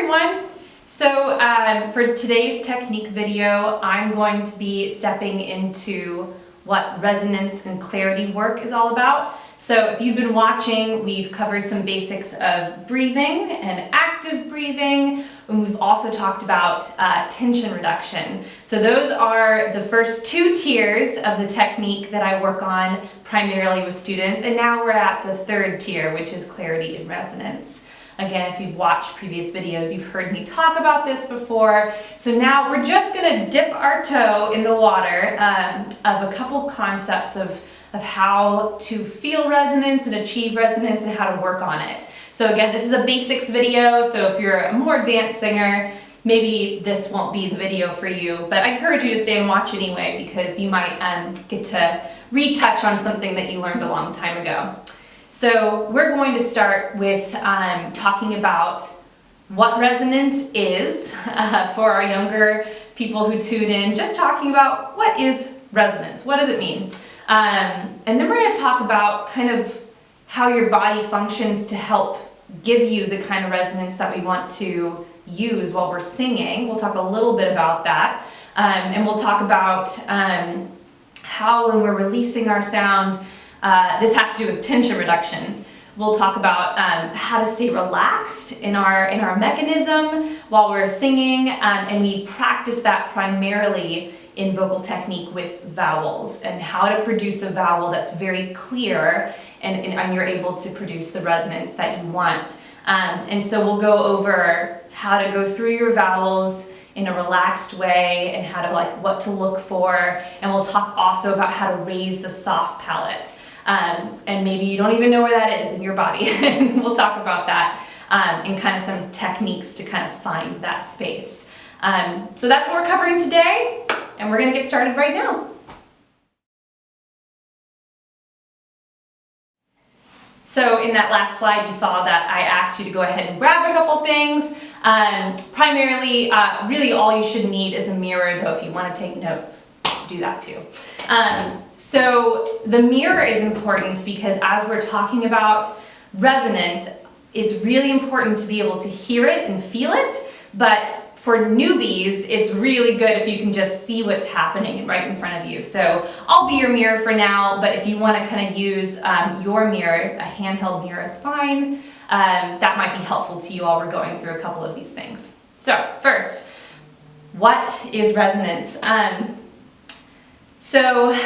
everyone. So for today's technique video, I'm going to be stepping into what resonance and clarity work is all about. So if you've been watching, we've covered some basics of breathing and active breathing, and we've also talked about tension reduction. So those are the first two tiers of the technique that I work on primarily with students, and now we're at the third tier, which is clarity and resonance. Again, if you've watched previous videos, you've heard me talk about this before. So now we're just gonna dip our toe in the water of a couple concepts of how to feel resonance and achieve resonance and how to work on it. So again, this is a basics video, so if you're a more advanced singer, maybe this won't be the video for you, but I encourage you to stay and watch anyway because you might get to retouch on something that you learned a long time ago. So we're going to start with talking about what resonance is for our younger people who tune in, just talking about what is resonance, what does it mean? And then we're going to talk about kind of how your body functions to help give you the kind of resonance that we want to use while we're singing. We'll talk a little bit about that, and we'll talk about how when we're releasing our sound, this has to do with tension reduction. We'll talk about how to stay relaxed in our mechanism while we're singing, and we practice that primarily in vocal technique with vowels and how to produce a vowel that's very clear and you're able to produce the resonance that you want. And so we'll go over how to go through your vowels in a relaxed way and how to what to look for, and we'll talk also about how to raise the soft palate. And maybe you don't even know where that is in your body. And we'll talk about that and kind of some techniques to kind of find that space. So that's what we're covering today, and we're going to get started right now. So in that last slide, you saw that I asked you to go ahead and grab a couple things. Primarily, really all you should need is a mirror, though if you want to take notes, do that too. So the mirror is important because as we're talking about resonance, it's really important to be able to hear it and feel it, but for newbies, it's really good if you can just see what's happening right in front of you. So I'll be your mirror for now, but if you want to kind of use your mirror, a handheld mirror is fine. That might be helpful to you while we're going through a couple of these things. So first, what is resonance? So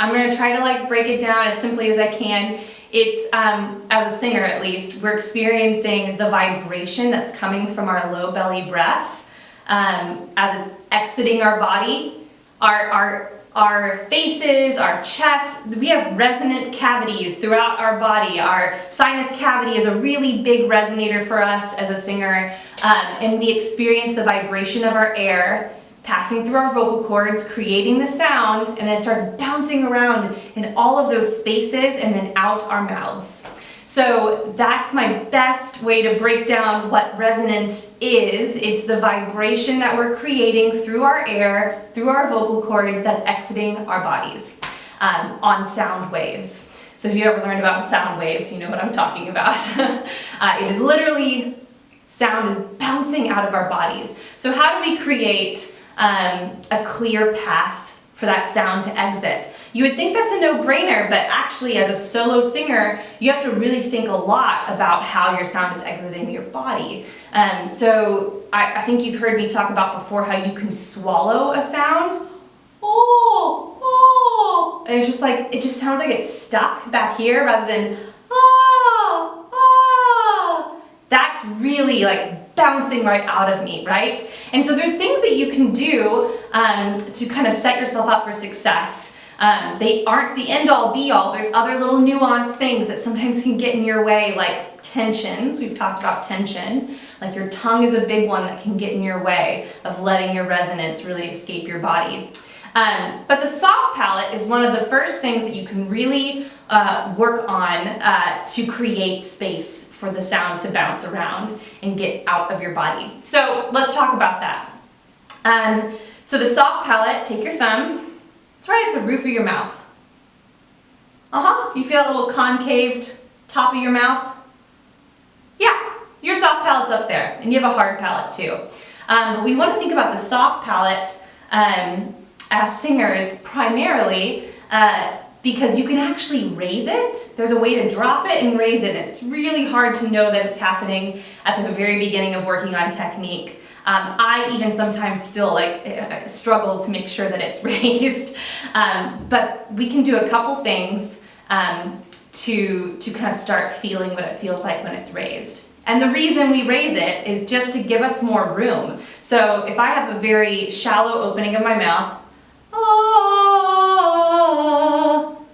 I'm going to try to break it down as simply as I can. It's, as a singer at least, we're experiencing the vibration that's coming from our low belly breath as it's exiting our body. Our faces, our chest, we have resonant cavities throughout our body. Our sinus cavity is a really big resonator for us as a singer, and we experience the vibration of our air passing through our vocal cords, creating the sound, and then it starts bouncing around in all of those spaces and then out our mouths. So that's my best way to break down what resonance is. It's the vibration that we're creating through our air, through our vocal cords that's exiting our bodies on sound waves. So if you ever learned about sound waves, you know what I'm talking about. It is literally, sound is bouncing out of our bodies. So how do we create a clear path for that sound to exit? You would think that's a no-brainer, but actually as a solo singer, you have to really think a lot about how your sound is exiting your body. So I think you've heard me talk about before how you can swallow a sound. Oh, oh, and it's just it just sounds like it's stuck back here rather than oh, oh. That's really bouncing right out of me, right? And so there's things that you can do to kind of set yourself up for success. They aren't the end-all be-all. There's other little nuanced things that sometimes can get in your way, like tensions. We've talked about tension. Your tongue is a big one that can get in your way of letting your resonance really escape your body. But the soft palate is one of the first things that you can really work on to create space for the sound to bounce around and get out of your body. So let's talk about that. So the soft palate, take your thumb, it's right at the roof of your mouth. You feel that little concaved top of your mouth? Yeah, your soft palate's up there, and you have a hard palate too. But we want to think about the soft palate as singers primarily because you can actually raise it. There's a way to drop it and raise it. It's really hard to know that it's happening at the very beginning of working on technique. I even sometimes still struggle to make sure that it's raised. But we can do a couple things to kind of start feeling what it feels like when it's raised. And the reason we raise it is just to give us more room. So if I have a very shallow opening of my mouth,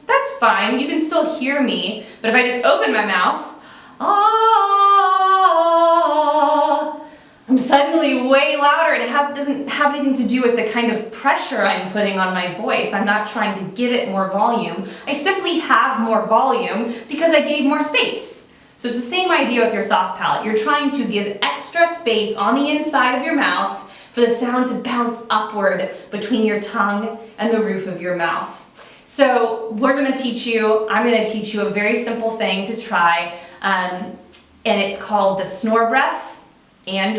that's fine, you can still hear me, but if I just open my mouth, I'm suddenly way louder, and it doesn't have anything to do with the kind of pressure I'm putting on my voice. I'm not trying to give it more volume. I simply have more volume because I gave more space. So it's the same idea with your soft palate. You're trying to give extra space on the inside of your mouth for the sound to bounce upward between your tongue and the roof of your mouth. So I'm going to teach you a very simple thing to try, and it's called the snore breath,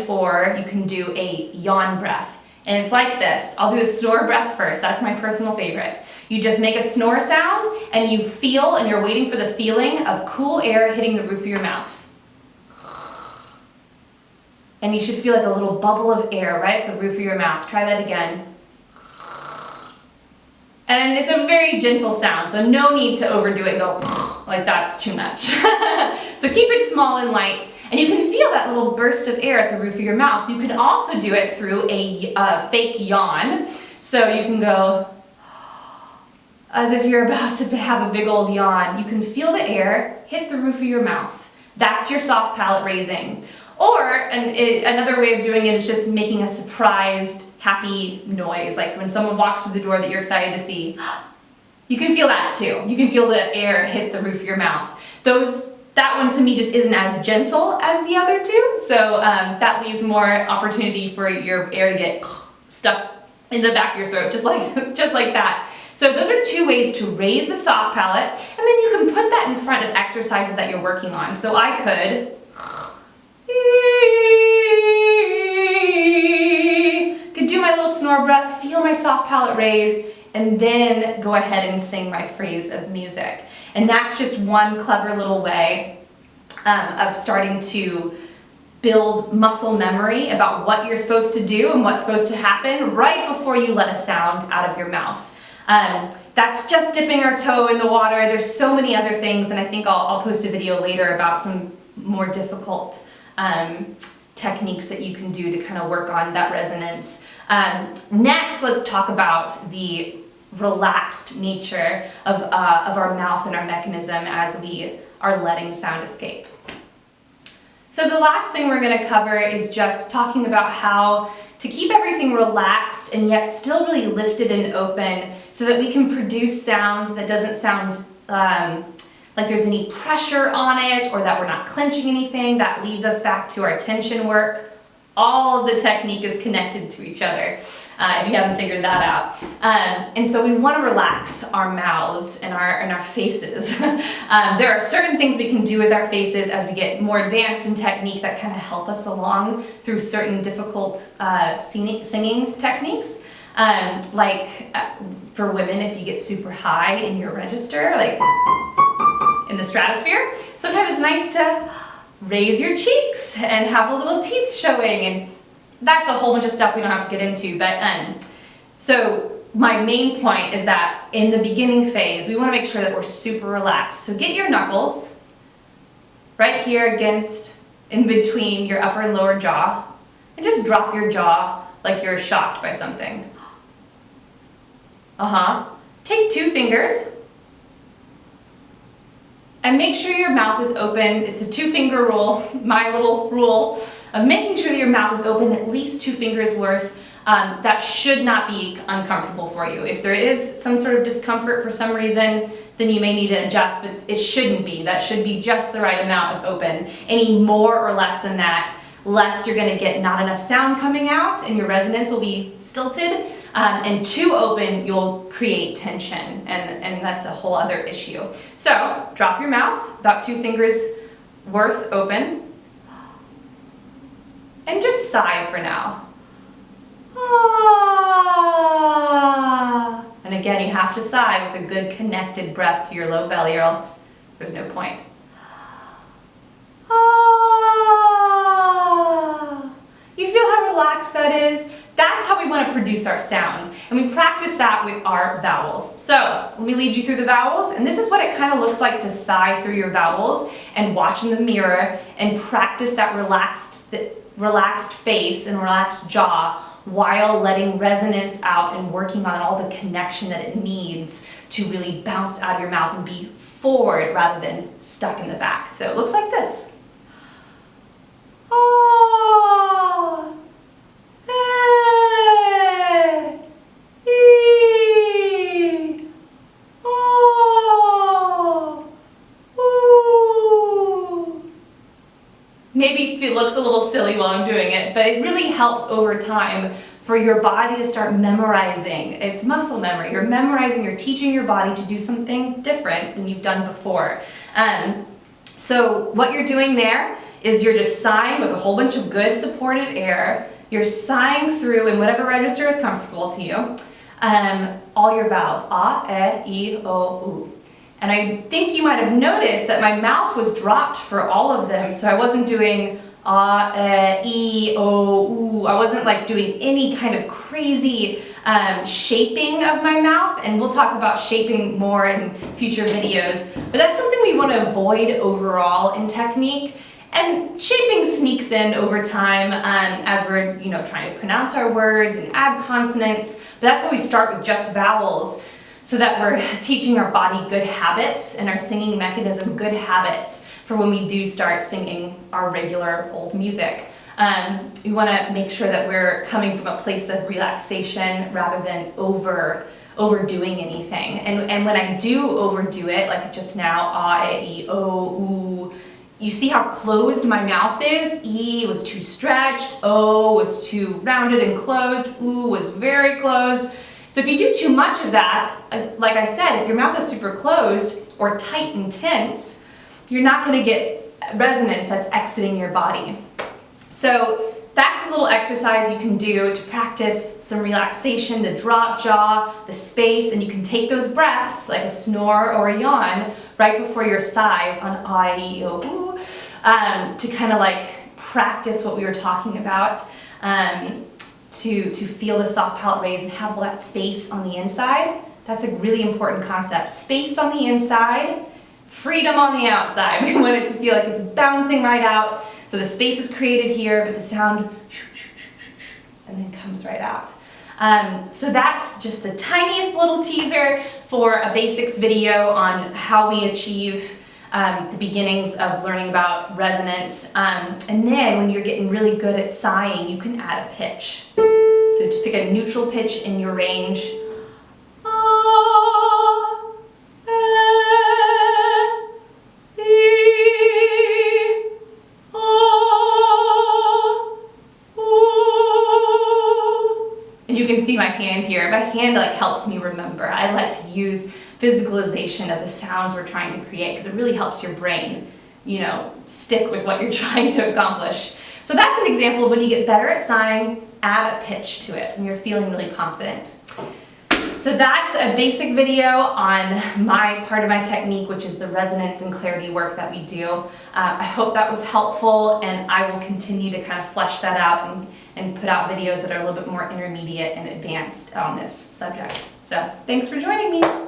or you can do a yawn breath. And it's like this. I'll do the snore breath first. That's my personal favorite. You just make a snore sound, and you feel, and you're waiting for the feeling of cool air hitting the roof of your mouth. And you should feel like a little bubble of air right at the roof of your mouth. Try that again. And it's a very gentle sound, so no need to overdo it and go like that's too much. So keep it small and light, and you can feel that little burst of air at the roof of your mouth. You can also do it through a fake yawn. So you can go as if you're about to have a big old yawn. You can feel the air hit the roof of your mouth. That's your soft palate raising. Or another way of doing it is just making a surprised, happy noise, like when someone walks through the door that you're excited to see. You can feel that too. You can feel the air hit the roof of your mouth. That one to me just isn't as gentle as the other two, so that leaves more opportunity for your air to get stuck in the back of your throat, just like that. So those are two ways to raise the soft palate, and then you can put that in front of exercises that you're working on. So I could do my little snore breath, feel my soft palate raise, and then go ahead and sing my phrase of music. And that's just one clever little way of starting to build muscle memory about what you're supposed to do and what's supposed to happen right before you let a sound out of your mouth. That's just dipping our toe in the water. There's so many other things, and I think I'll post a video later about some more difficult techniques that you can do to kind of work on that resonance. Next, let's talk about the relaxed nature of our mouth and our mechanism as we are letting sound escape. So the last thing we're going to cover is just talking about how to keep everything relaxed and yet still really lifted and open so that we can produce sound that doesn't sound like there's any pressure on it or that we're not clenching anything. That leads us back to our tension work. All of the technique is connected to each other, if you haven't figured that out. And so we want to relax our mouths and our faces. There are certain things we can do with our faces as we get more advanced in technique that kind of help us along through certain difficult singing techniques. For women, if you get super high in your register, like in the stratosphere, sometimes it's nice to raise your cheeks and have a little teeth showing, and that's a whole bunch of stuff we don't have to get into, but so my main point is that in the beginning phase we want to make sure that we're super relaxed. So get your knuckles right here in between your upper and lower jaw, and just drop your jaw like you're shocked by something. Take 2 fingers and make sure your mouth is open. It's a 2-finger rule, my little rule of making sure that your mouth is open at least 2 fingers worth. That should not be uncomfortable for you. If there is some sort of discomfort for some reason, then you may need to adjust, but it shouldn't be. That should be just the right amount of open. Any more or less than that, less you're gonna get not enough sound coming out and your resonance will be stilted. And too open, you'll create tension, and that's a whole other issue. So drop your mouth, about 2 fingers worth open. and just sigh for now. Ah. And again, you have to sigh with a good connected breath to your low belly or else there's no point. Ah. You feel how relaxed that is? That's how we want to produce our sound. And we practice that with our vowels. So let me lead you through the vowels. And this is what it kind of looks like to sigh through your vowels and watch in the mirror and practice that relaxed face and relaxed jaw while letting resonance out and working on all the connection that it needs to really bounce out of your mouth and be forward rather than stuck in the back. So it looks like this. Ah, eh, ee, oh, ooh. Maybe it looks a little silly while I'm doing it, but it really helps over time for your body to start memorizing. It's muscle memory. You're memorizing, you're teaching your body to do something different than you've done before. So what you're doing there is you're just sighing with a whole bunch of good supported air. You're sighing through in whatever register is comfortable to you. All your vowels, a, e, o, u. And I think you might have noticed that my mouth was dropped for all of them, so I wasn't doing a, e, o, u. I wasn't like doing any kind of crazy shaping of my mouth, and we'll talk about shaping more in future videos, but that's something we want to avoid overall in technique. And shaping sneaks in over time as we're trying to pronounce our words and add consonants, but that's why we start with just vowels, so that we're teaching our body good habits and our singing mechanism good habits for when we do start singing our regular old music. We want to make sure that we're coming from a place of relaxation rather than overdoing anything. And when I do overdo it, like just now, a, e, o, u, you see how closed my mouth is? E was too stretched, O was too rounded and closed, U was very closed. So if you do too much of that, like I said, if your mouth is super closed or tight and tense, you're not going to get resonance that's exiting your body. So that's a little exercise you can do to practice some relaxation, the drop jaw, the space, and you can take those breaths like a snore or a yawn right before your sighs on a, e, o, u, to kind of like practice what we were talking about, to feel the soft palate raise and have all that space on the inside. That's a really important concept. Space on the inside, freedom on the outside. We want it to feel like it's bouncing right out. So the space is created here, but the sound and then comes right out. So that's just the tiniest little teaser for a basics video on how we achieve the beginnings of learning about resonance. And then when you're getting really good at sighing, you can add a pitch. So just pick a neutral pitch in your range. And you can see my hand here. My hand like helps me remember. I like to use physicalization of the sounds we're trying to create because it really helps your brain, stick with what you're trying to accomplish. So that's an example of when you get better at sighing, add a pitch to it when you're feeling really confident. So that's a basic video on my part of my technique, which is the resonance and clarity work that we do. I hope that was helpful, and I will continue to kind of flesh that out and put out videos that are a little bit more intermediate and advanced on this subject. So thanks for joining me.